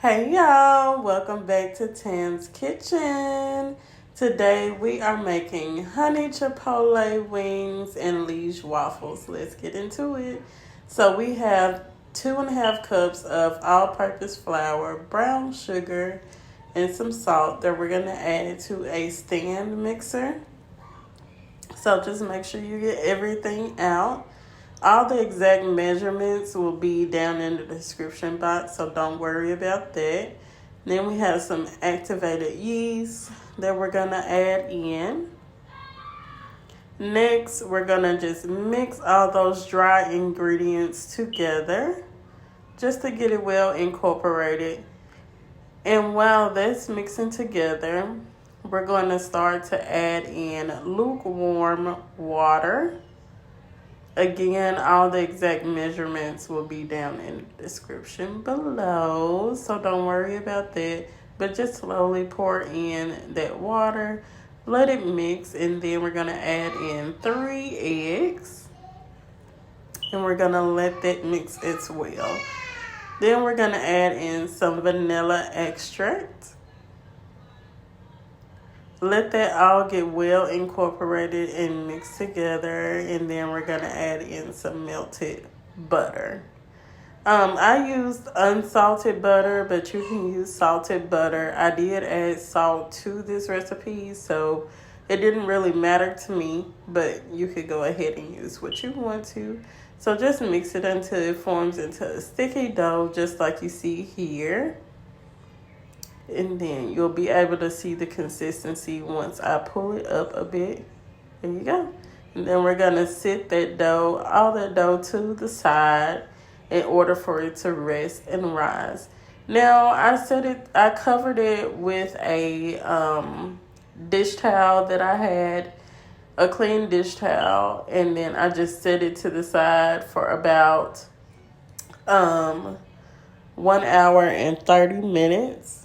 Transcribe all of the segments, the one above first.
Hey y'all, welcome back to Tam's Kitchen. Today we are making honey chipotle wings and liege waffles. Let's get into it. So we have 2.5 cups of all-purpose flour, brown sugar, and some salt that we're going to add to a stand mixer. So just make sure you get everything out. All the exact measurements will be down in the description box, so don't worry about that. Then we have some activated yeast that we're going to add in. Next, we're going to just mix all those dry ingredients together just to get it well incorporated. And while that's mixing together, we're going to start to add in lukewarm water. Again, all the exact measurements will be down in the description below, so don't worry about that. But just slowly pour in that water, let it mix, and then we're going to add in 3 eggs. And we're going to let that mix as well. Then we're going to add in some vanilla extract. Let that all get well incorporated and mixed together, and then we're going to add in some melted butter. I used unsalted butter, but you can use salted butter. I did add salt to this recipe, so it didn't really matter to me, but you could go ahead and use what you want to. So just mix it until it forms into a sticky dough, just like you see here. And then you'll be able to see the consistency once I pull it up a bit. There you go. And then we're going to sit that dough, all that dough to the side in order for it to rest and rise. Now, I covered it with a dish towel that I had, a clean dish towel. And then I just set it to the side for about 1 hour and 30 minutes.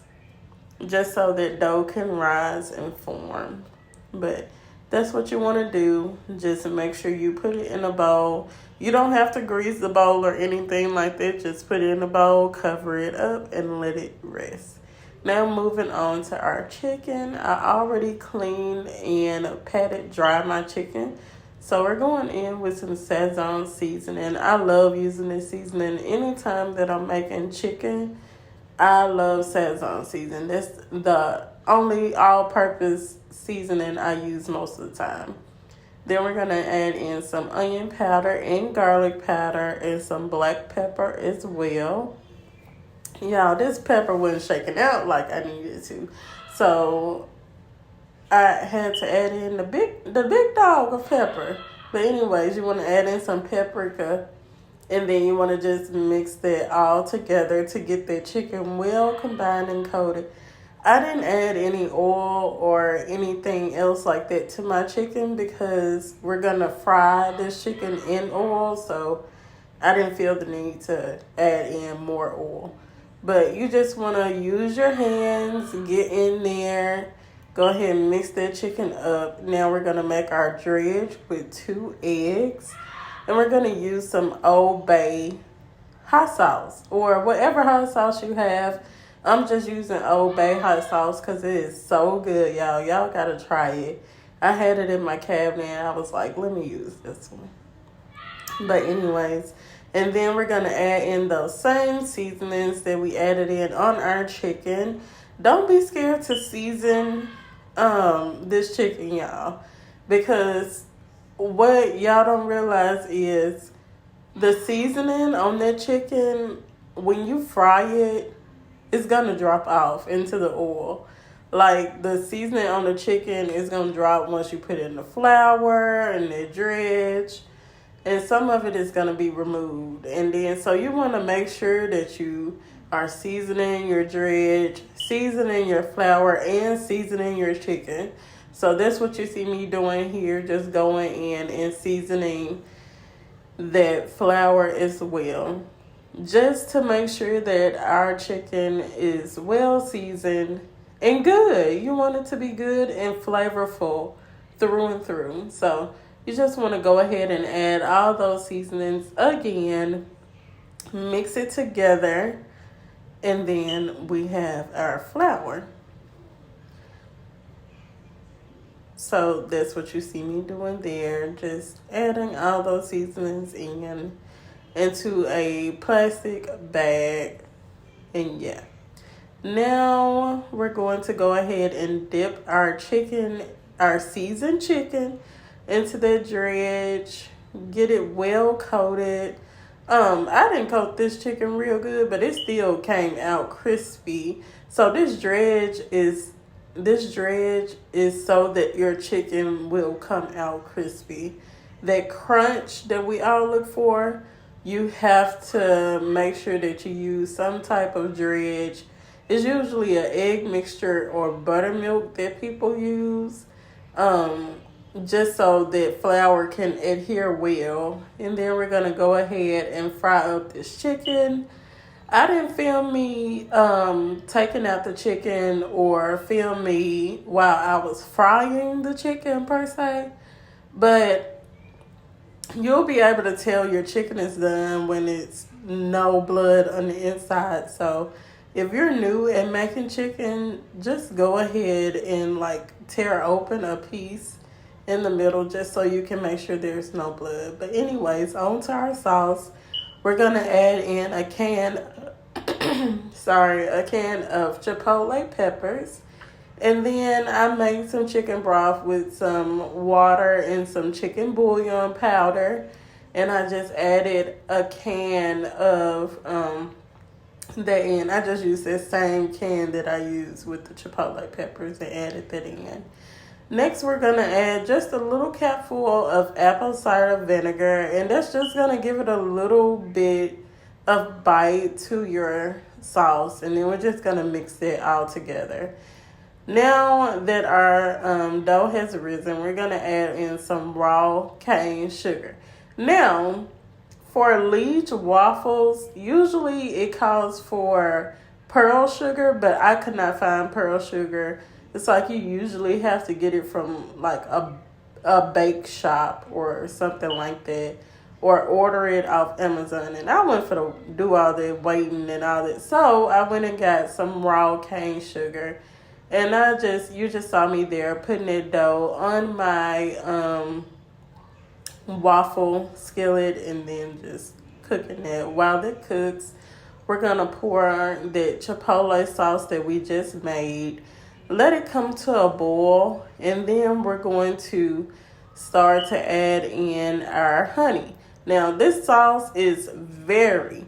Just so that dough can rise and form. But that's what you want to do. Just make sure you put it in a bowl. You don't have to grease the bowl or anything like that. Just put it in a bowl, cover it up, and let it rest. Now moving on to our chicken. I already cleaned and patted dry my chicken. So we're going in with some sazon seasoning. I love using this seasoning anytime that I'm making chicken. I love sazon seasoning. That's the only all-purpose seasoning I use most of the time. Then we're going to add in some onion powder and garlic powder and some black pepper as well. Y'all, this pepper wasn't shaking out like I needed to. So I had to add in the big dog of pepper. But anyways, you want to add in some paprika. And then you want to just mix that all together to get that chicken well combined and coated. I didn't add any oil or anything else like that to my chicken because we're going to fry this chicken in oil. So I didn't feel the need to add in more oil. But you just want to use your hands, get in there, go ahead and mix that chicken up. Now we're going to make our dredge with 2 eggs. And we're going to use some Old Bay hot sauce or whatever hot sauce you have. I'm just using Old Bay hot sauce because it is so good, y'all. Y'all got to try it. I had it in my cabinet and I was like, let me use this one. But anyways, and then we're going to add in those same seasonings that we added in on our chicken. Don't be scared to season this chicken, y'all, because what y'all don't realize is the seasoning on that chicken, when you fry it, it's going to drop off into the oil. Like, the seasoning on the chicken is going to drop once you put in the flour and the dredge. And some of it is going to be removed. And then, so you want to make sure that you are seasoning your dredge, seasoning your flour, and seasoning your chicken. So that's what you see me doing here, just going in and seasoning that flour as well. Just to make sure that our chicken is well seasoned and good. You want it to be good and flavorful through and through. So you just want to go ahead and add all those seasonings again. Mix it together. And then we have our flour. So that's what you see me doing there. Just adding all those seasonings into a plastic bag. And yeah. Now we're going to go ahead and dip our seasoned chicken into the dredge. Get it well coated. I didn't coat this chicken real good, but it still came out crispy. So this dredge is so that your chicken will come out crispy. That crunch that we all look for, you have to make sure that you use some type of dredge. It's usually an egg mixture or buttermilk that people use, just so that flour can adhere well. And then we're going to go ahead and fry up this chicken. I didn't film me taking out the chicken or film me while I was frying the chicken per se, but you'll be able to tell your chicken is done when it's no blood on the inside. So if you're new at making chicken, just go ahead and tear open a piece in the middle just so you can make sure there's no blood. But anyways, on to our sauce. We're going to add in a can of Chipotle peppers. And then I made some chicken broth with some water and some chicken bouillon powder. And I just added a can of that in. I just used that same can that I used with the Chipotle peppers and added that in. Next, we're going to add just a little capful of apple cider vinegar. And that's just going to give it a little bit of bite to your sauce. And then we're just going to mix it all together. Now that our dough has risen, we're going to add in some raw cane sugar. Now, for liege waffles, usually it calls for pearl sugar, but I could not find pearl sugar. It's you usually have to get it from a bake shop or something like that, or order it off Amazon. And I went to do all that waiting and all that. So I went and got some raw cane sugar. And you just saw me there putting that dough on my waffle skillet and then just cooking that. While that cooks, we're going to pour that Chipotle sauce that we just made. Let it come to a boil, and then we're going to start to add in our honey. Now, this sauce is very,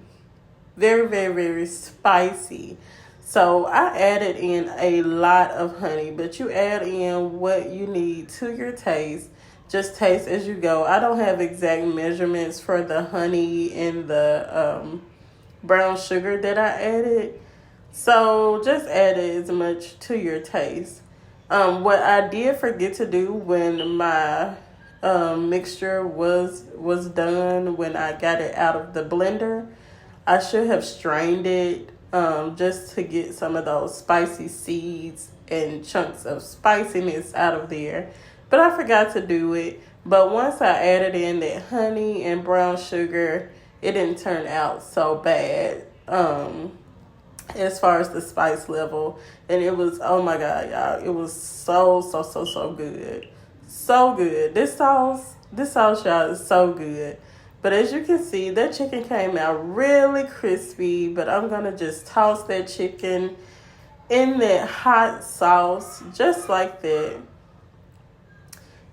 very, very, very spicy. So I added in a lot of honey, but you add in what you need to your taste. Just taste as you go. I don't have exact measurements for the honey and the brown sugar that I added. So just add as much to your taste. What I did forget to do when my mixture was done, when I got it out of the blender, I should have strained it just to get some of those spicy seeds and chunks of spiciness out of there. But I forgot to do it. But once I added in that honey and brown sugar, it didn't turn out so bad. As far as the spice level, and it was, oh my god, y'all, it was so good, so good. This sauce y'all is so good. But as you can see, that chicken came out really crispy. But I'm gonna just toss that chicken in that hot sauce just like that.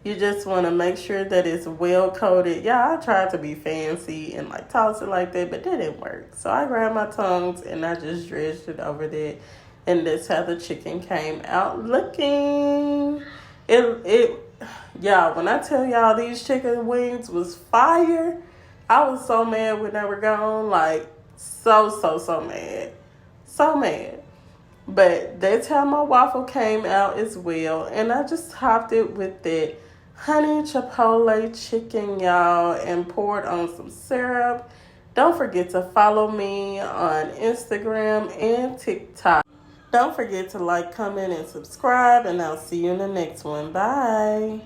You just want to make sure that it's well coated. Yeah, I tried to be fancy and toss it like that, but that didn't work. So I grabbed my tongs and I just dredged it over there. And that's how the chicken came out looking. Y'all, when I tell y'all these chicken wings was fire, I was so mad when they were gone. So mad. So mad. But that's how my waffle came out as well. And I just topped it with that honey chipotle chicken, y'all, and poured on some syrup. Don't forget to follow me on Instagram and TikTok. Don't forget to comment, and subscribe, and I'll see you in the next one. Bye.